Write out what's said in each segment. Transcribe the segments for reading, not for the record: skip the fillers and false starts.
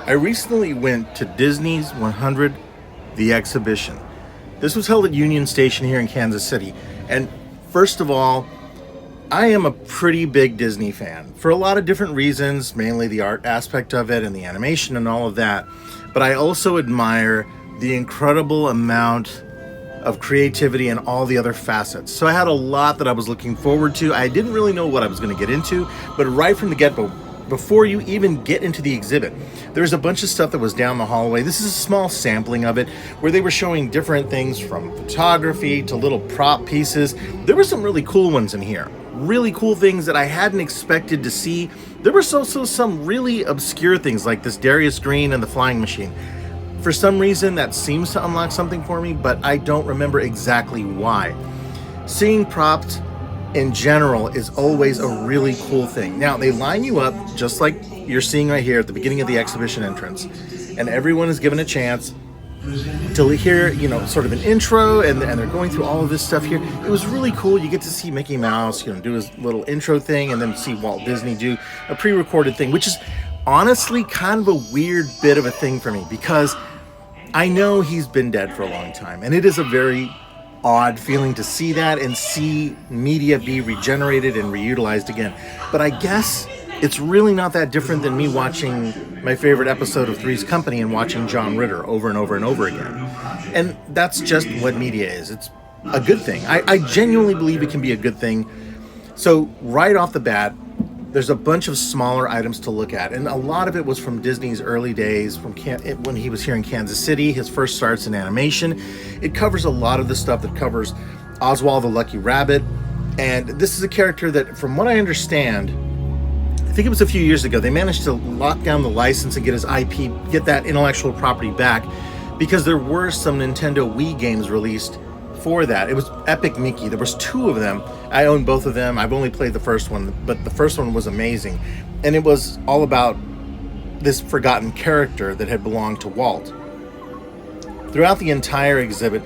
I recently went to Disney's 100 The Exhibition. This was held at Union Station here in Kansas City. And first of all, I am a pretty big Disney fan for a lot of different reasons, mainly the art aspect of it and the animation and all of that. But I also admire the incredible amount of creativity and all the other facets. So I had a lot that I was looking forward to. I didn't really know what I was going to get into, but right from the get-go, before you even get into the exhibit, there's a bunch of stuff that was down the hallway. This is a small sampling of it where they were showing different things from photography to little prop pieces. There were some really cool ones in here. Really cool things that I hadn't expected to see. There were also some really obscure things like this Darius Green and the flying machine. For some reason that seems to unlock something for me, but I don't remember exactly why. Seeing props in general is always a really cool thing. Now, they line you up just like you're seeing right here at the beginning of the exhibition entrance, and everyone is given a chance to hear, sort of an intro, and they're going through all of this stuff here. It was really cool. You get to see Mickey Mouse, do his little intro thing, and then see Walt Disney do a pre-recorded thing, which is honestly kind of a weird bit of a thing for me, because I know he's been dead for a long time, and it is a very odd feeling to see that and see media be regenerated and reutilized again. But I guess it's really not that different than me watching my favorite episode of Three's Company and watching John Ritter over and over and over again. And that's just what media is. It's a good thing. I genuinely believe it can be a good thing. So right off the bat, there's a bunch of smaller items to look at, and a lot of it was from Disney's early days, from when he was here in Kansas City, his first starts in animation. It covers a lot of the stuff that covers Oswald the Lucky Rabbit, and this is a character that, from what I understand, I think it was a few years ago, they managed to lock down the license and get his IP, get that intellectual property back, because there were some Nintendo Wii games released for that. It was Epic Mickey. There was two of them. I own both of them. I've only played the first one, but the first one was amazing. And it was all about this forgotten character that had belonged to Walt. Throughout the entire exhibit,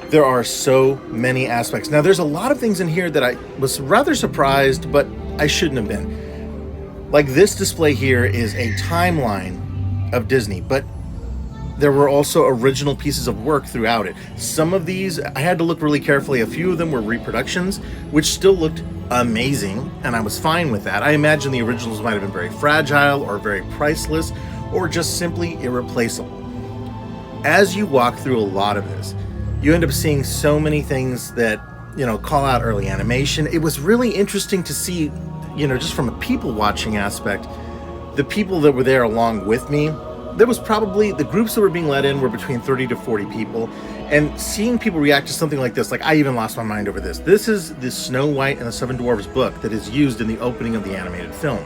there are so many aspects. Now, there's a lot of things in here that I was rather surprised, but I shouldn't have been. Like this display here is a timeline of Disney, but there were also original pieces of work throughout it. Some of these, I had to look really carefully. A few of them were reproductions, which still looked amazing, and I was fine with that. I imagine the originals might have been very fragile or very priceless, or just simply irreplaceable. As you walk through a lot of this, you end up seeing so many things that, call out early animation. It was really interesting to see, just from a people watching aspect, the people that were there along with me. There was probably, the groups that were being let in were between 30 to 40 people, and seeing people react to something like this, like I even lost my mind over this. This is the Snow White and the Seven Dwarfs book that is used in the opening of the animated film.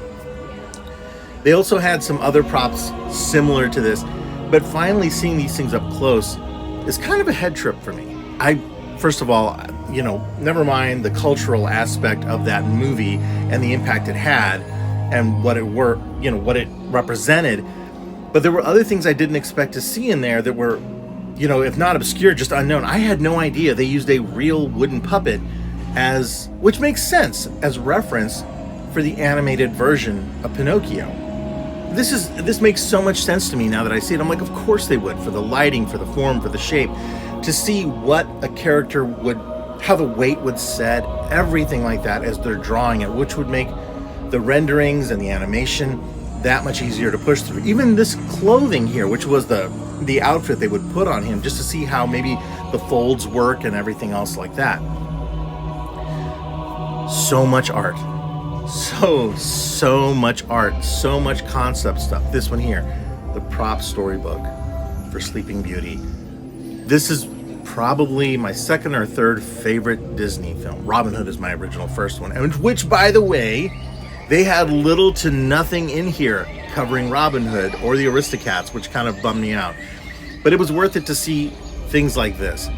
They also had some other props similar to this, but finally seeing these things up close is kind of a head trip for me. First of all, never mind the cultural aspect of that movie and the impact it had and what it represented. But there were other things I didn't expect to see in there that were, if not obscure, just unknown. I had no idea they used a real wooden puppet which makes sense, as reference for the animated version of Pinocchio. This makes so much sense to me now that I see it. I'm like, of course they would, for the lighting, for the form, for the shape, to see what a character how the weight would set, everything like that as they're drawing it, which would make the renderings and the animation that much easier to push through. Even this clothing here, which was the outfit they would put on him, just to see how maybe the folds work and everything else like that. So much art. So much art. So much concept stuff. This one here, the prop storybook for Sleeping Beauty. This is probably my second or third favorite Disney film. Robin Hood is my original first one, and which, by the way, they had little to nothing in here covering Robin Hood or the Aristocats, which kind of bummed me out. But it was worth it to see things like this.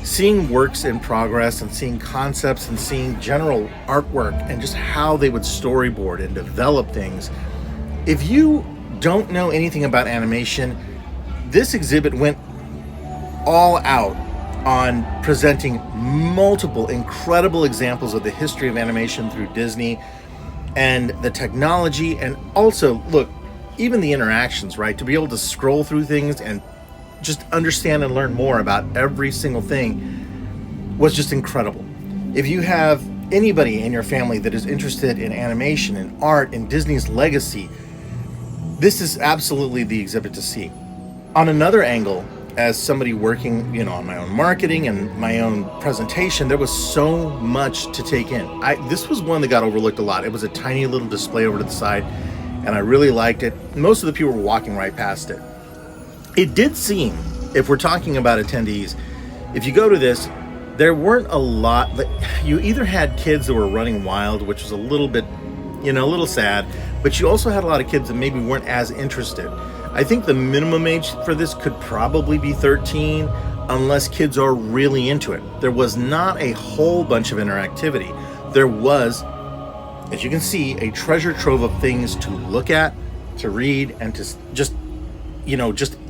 Seeing works in progress and seeing concepts and seeing general artwork and just how they would storyboard and develop things. If you don't know anything about animation, this exhibit went all out on presenting multiple incredible examples of the history of animation through Disney and the technology. And also, look, even the interactions, right? To be able to scroll through things and just understand and learn more about every single thing was just incredible. If you have anybody in your family that is interested in animation and art and Disney's legacy, this is absolutely the exhibit to see. On another angle, as somebody working, on my own marketing and my own presentation, there was so much to take in. This was one that got overlooked a lot. It was a tiny little display over to the side, and I really liked it. Most of the people were walking right past it. It did seem, if we're talking about attendees, if you go to this, there weren't a lot. You either had kids that were running wild, which was a little bit, a little sad, but you also had a lot of kids that maybe weren't as interested. I think the minimum age for this could probably be 13, unless kids are really into it. There was not a whole bunch of interactivity. There was, as you can see, a treasure trove of things to look at, to read, and to just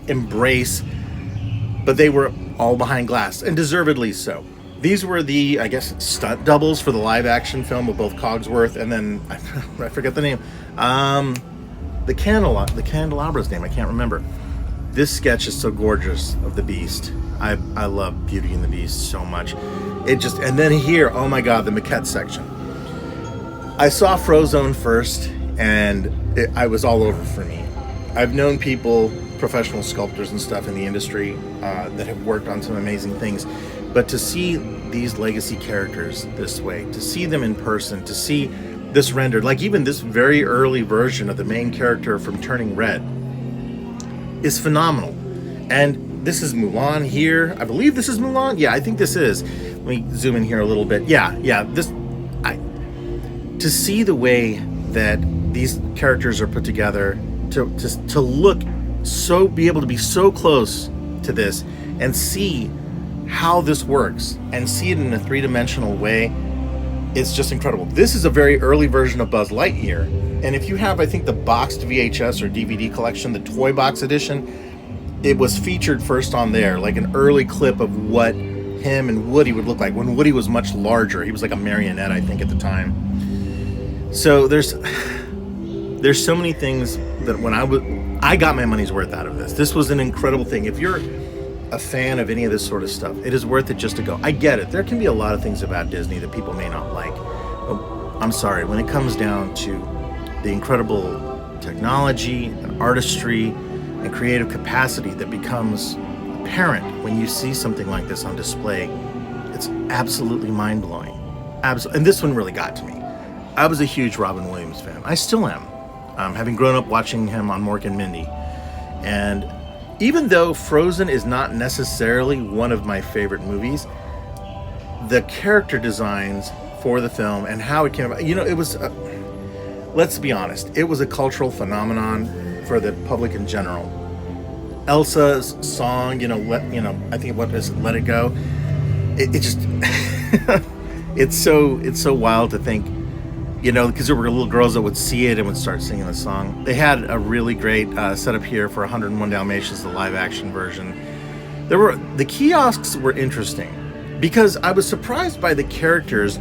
embrace. But they were all behind glass, and deservedly so. These were the, I guess, stunt doubles for the live action film of both Cogsworth and then, I forget the name, the candelabra's name, I can't remember. This sketch is so gorgeous of the Beast. I love Beauty and the Beast so much. And then here, oh my God, the maquette section. I saw Frozone first, and I was all over for me. I've known people, professional sculptors and stuff in the industry that have worked on some amazing things, but to see these legacy characters this way, to see them in person, to see this rendered, like even this very early version of the main character from Turning Red, is phenomenal. And this is Mulan here. I believe this is Mulan. Yeah, I think this is. Let me zoom in here a little bit. Yeah. To see the way that these characters are put together, to look so, be able to be so close to this and see how this works and see it in a three-dimensional way, it's just incredible. This is a very early version of Buzz Lightyear, and if you have, I think, the boxed VHS or DVD collection, the toy box edition, it was featured first on there, like an early clip of what him and Woody would look like when Woody was much larger. He was like a marionette, I think, at the time. So there's so many things that when I got my money's worth out of this. This was an incredible thing. If you're a fan of any of this sort of stuff, it is worth it just to go. I get it. There can be a lot of things about Disney that people may not like. But I'm sorry, when it comes down to the incredible technology and artistry and creative capacity that becomes apparent when you see something like this on display, it's absolutely mind-blowing. And this one really got to me. I was a huge Robin Williams fan. I still am, having grown up watching him on Mork and Mindy. And even though Frozen is not necessarily one of my favorite movies, the character designs for the film and how it came about, it was, let's be honest, it was a cultural phenomenon for the public in general. Elsa's song, I think what is Let It Go. It just, it's so wild to think, because there were little girls that would see it and would start singing the song. They had a really great setup here for 101 Dalmatians, the live action version. The kiosks were interesting because I was surprised by the characters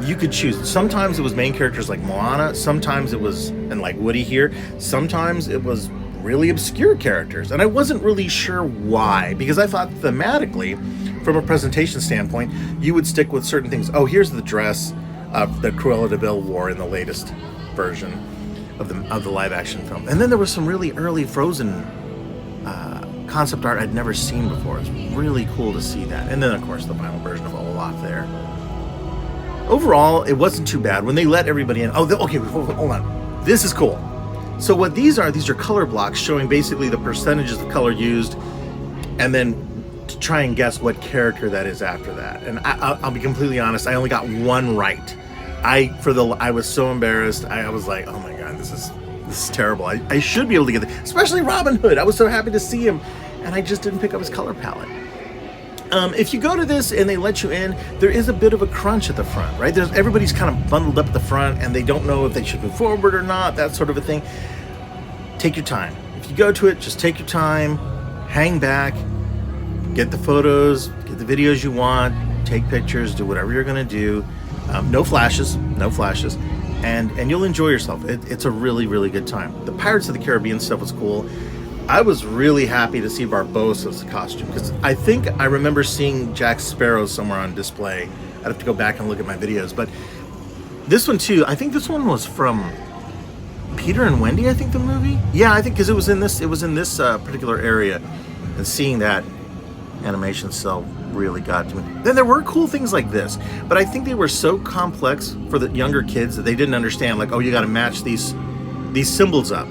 you could choose. Sometimes it was main characters like Moana, sometimes it was, and like Woody here, sometimes it was really obscure characters. And I wasn't really sure why, because I thought thematically, from a presentation standpoint, you would stick with certain things. Oh, here's the dress that Cruella de Vil wore in the latest version of the live action film. And then there was some really early Frozen concept art I'd never seen before. It's really cool to see that. And then of course the final version of Olaf there. Overall, it wasn't too bad when they let everybody in. Okay, hold on. This is cool. So what these are color blocks showing basically the percentages of color used, and then to try and guess what character that is after that. And I'll be completely honest, I only got one right. I was so embarrassed. I was like, oh my God, this is terrible. I should be able to get it, especially Robin Hood. I was so happy to see him, and I just didn't pick up his color palette. If you go to this and they let you in, there is a bit of a crunch at the front, right? Everybody's kind of bundled up at the front, and they don't know if they should move forward or not, that sort of a thing. Take your time. If you go to it, just take your time, hang back, get the photos, get the videos you want, take pictures, do whatever you're going to do. No flashes, and you'll enjoy yourself. It's a really, really good time. The Pirates of the Caribbean stuff was cool. I was really happy to see Barbossa's costume, because I think I remember seeing Jack Sparrow somewhere on display. I'd have to go back and look at my videos, but this one too, I think this one was from Peter and Wendy, I think, the movie. Yeah, I think, because it was in this particular area, and seeing that animation cell really got to me. Then there were cool things like this, but I think they were so complex for the younger kids that they didn't understand, like, oh, you got to match these symbols up,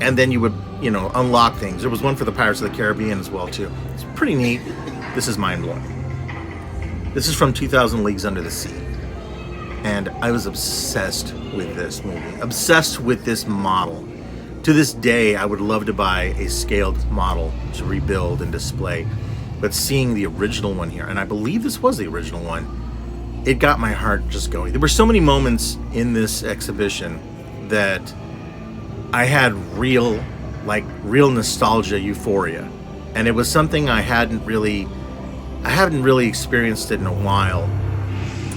and then you would, unlock things. There was one for the Pirates of the Caribbean as well too. It's pretty neat. This is mind-blowing. This is from 2000 Leagues Under the Sea, and I was obsessed with this movie, obsessed with this model. To this day, I would love to buy a scaled model to rebuild and display, but seeing the original one here, and I believe this was the original one, it got my heart just going. There were so many moments in this exhibition that I had real nostalgia, euphoria, and it was something I hadn't really experienced it in a while.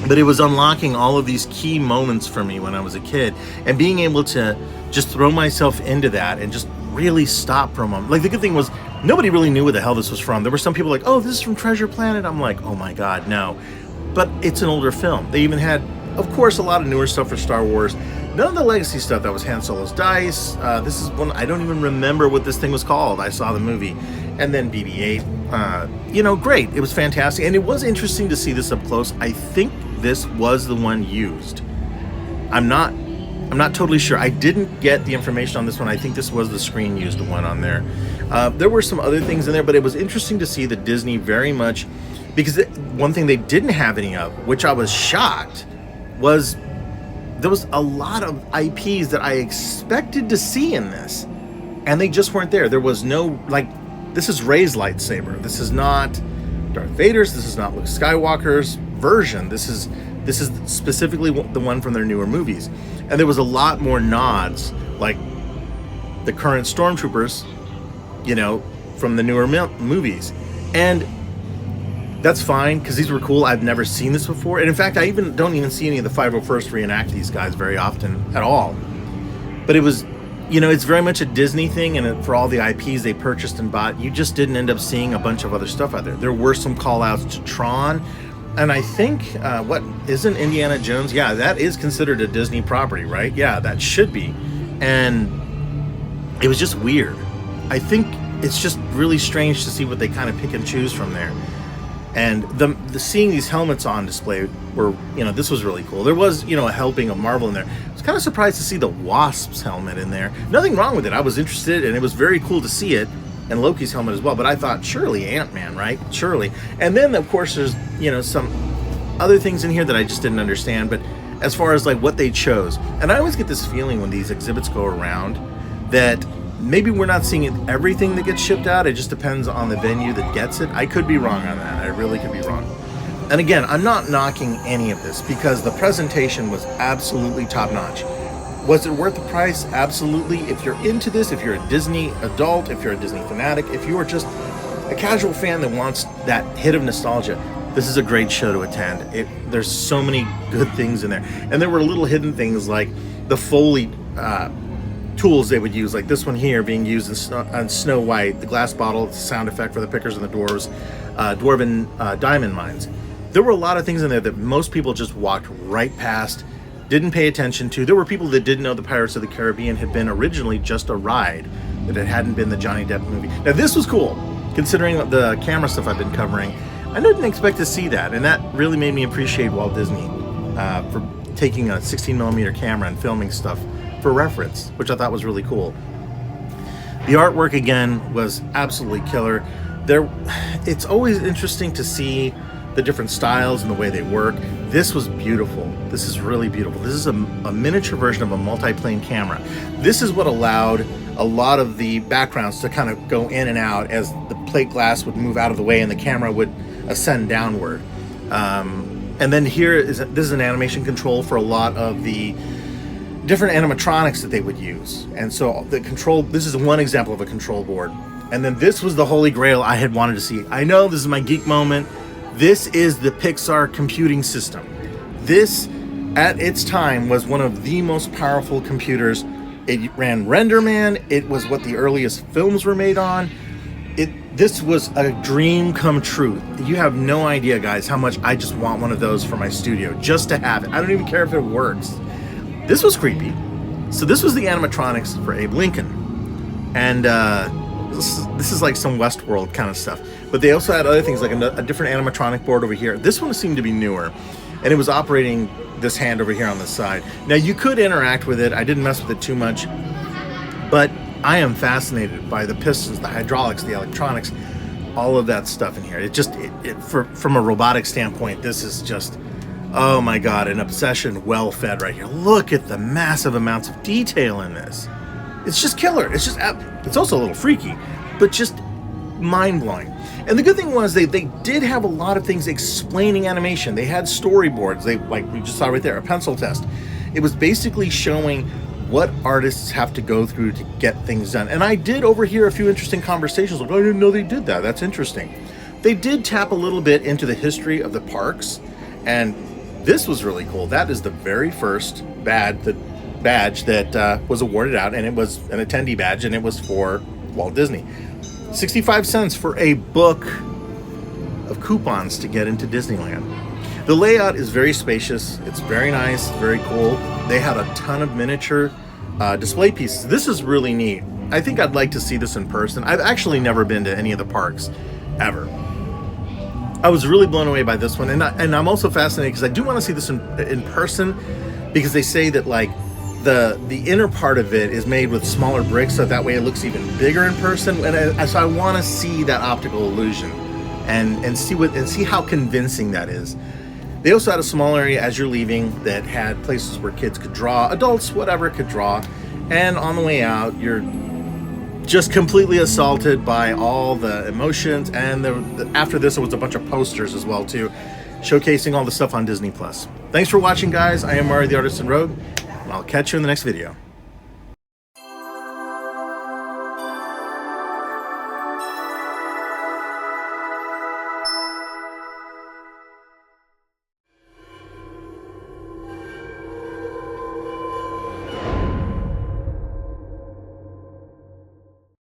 But it was unlocking all of these key moments for me when I was a kid, and being able to just throw myself into that and just really stop for a moment. Like, the good thing was, nobody really knew where the hell this was from. There were some people like, oh, this is from Treasure Planet. I'm like, oh my God, no. But it's an older film. They even had, of course, a lot of newer stuff for Star Wars. None of the legacy stuff. That was Han Solo's dice. This is one, I don't even remember what this thing was called. I saw the movie. And then BB-8. Great. It was fantastic. And it was interesting to see this up close. I think this was the one used. I'm not totally sure. I didn't get the information on this one. I think this was the screen used one on there. There were some other things in there, but it was interesting to see that Disney very much, because one thing they didn't have any of, which I was shocked, was there was a lot of IPs that I expected to see in this, and they just weren't there. There was no, this is Rey's lightsaber. This is not Darth Vader's. This is not Luke Skywalker's version. This is specifically the one from their newer movies. And there was a lot more nods, like the current stormtroopers, from the newer movies. And that's fine, because these were cool. I've never seen this before. And in fact, I don't even see any of the 501st reenact these guys very often at all. But it was, it's very much a Disney thing, and for all the IPs they purchased and bought, you just didn't end up seeing a bunch of other stuff out there. There were some call-outs to Tron, and I think, isn't Indiana Jones? Yeah, that is considered a Disney property, right? Yeah, that should be. And it was just weird. I think it's just really strange to see what they kind of pick and choose from there. And the seeing these helmets on display were, this was really cool. There was, a helping of Marvel in there. I was kind of surprised to see the Wasp's helmet in there. Nothing wrong with it. I was interested, and it was very cool to see it. And Loki's helmet as well, but I thought, surely Ant-Man, right? Surely. And then, of course, there's, some other things in here that I just didn't understand, but as far as, what they chose. And I always get this feeling when these exhibits go around that maybe we're not seeing everything that gets shipped out. It just depends on the venue that gets it. I could be wrong on that. I really could be wrong. And again, I'm not knocking any of this, because the presentation was absolutely top-notch. Was it worth the price? Absolutely. If you're into this, if you're a Disney adult, if you're a Disney fanatic, if you are just a casual fan that wants that hit of nostalgia, this is a great show to attend. There's so many good things in there. And there were little hidden things like the Foley tools they would use, like this one here being used on Snow White, the glass bottle, the sound effect for the pickers and the dwarves, dwarven diamond mines. There were a lot of things in there that most people just walked right past, didn't pay attention to. There were people that didn't know the Pirates of the Caribbean had been originally just a ride, that it hadn't been the Johnny Depp movie. Now this was cool, considering the camera stuff I've been covering. I didn't expect to see that, and that really made me appreciate Walt Disney for taking a 16mm camera and filming stuff for reference, which I thought was really cool. The artwork again was absolutely killer. It's always interesting to see the different styles and the way they work. This was beautiful. This is really beautiful. This is a miniature version of a multi-plane camera. This is what allowed a lot of the backgrounds to kind of go in and out as the plate glass would move out of the way and the camera would ascend downward. And then this is an animation control for a lot of the different animatronics that they would use. And so this is one example of a control board. And then this was the holy grail I had wanted to see. I know this is my geek moment. This is the Pixar computing system. This at its time was one of the most powerful computers. It ran RenderMan. It was what the earliest films were made on. This was a dream come true. You have no idea, guys, how much I just want one of those for my studio, just to have it. I don't even care if it works. This was creepy. So this was the animatronics for Abe Lincoln. And this is like some Westworld kind of stuff. But they also had other things, like a different animatronic board over here. This one seemed to be newer. And it was operating this hand over here on the side. Now, you could interact with it. I didn't mess with it too much. But I am fascinated by the pistons, the hydraulics, the electronics, all of that stuff in here. It just, from a robotic standpoint, this is just, oh my God, an obsession well fed right here. Look at the massive amounts of detail in this. It's just killer. It's also a little freaky, but just mind-blowing. And the good thing was they did have a lot of things explaining animation. They had storyboards. Like we just saw right there, a pencil test. It was basically showing what artists have to go through to get things done. And I did overhear a few interesting conversations like, oh, I didn't know they did that. That's interesting. They did tap a little bit into the history of the parks, and this was really cool. That is the very first badge that was awarded out, and it was an attendee badge, and it was for Walt Disney. 65 cents for a book of coupons to get into Disneyland. The layout is very spacious. It's very nice, very cool. They had a ton of miniature display pieces. This is really neat. I think I'd like to see this in person. I've actually never been to any of the parks, ever. I was really blown away by this one, and I'm also fascinated because I do want to see this in person, because they say that like the inner part of it is made with smaller bricks, so that way it looks even bigger in person. And so I want to see that optical illusion and see how convincing that is. They also had a small area as you're leaving that had places where kids could draw, adults, whatever, could draw. And on the way out, you're just completely assaulted by all the emotions. And after this, there was a bunch of posters as well, too, showcasing all the stuff on Disney+. Thanks for watching, guys. I am Mario the Artist and Rogue, and I'll catch you in the next video.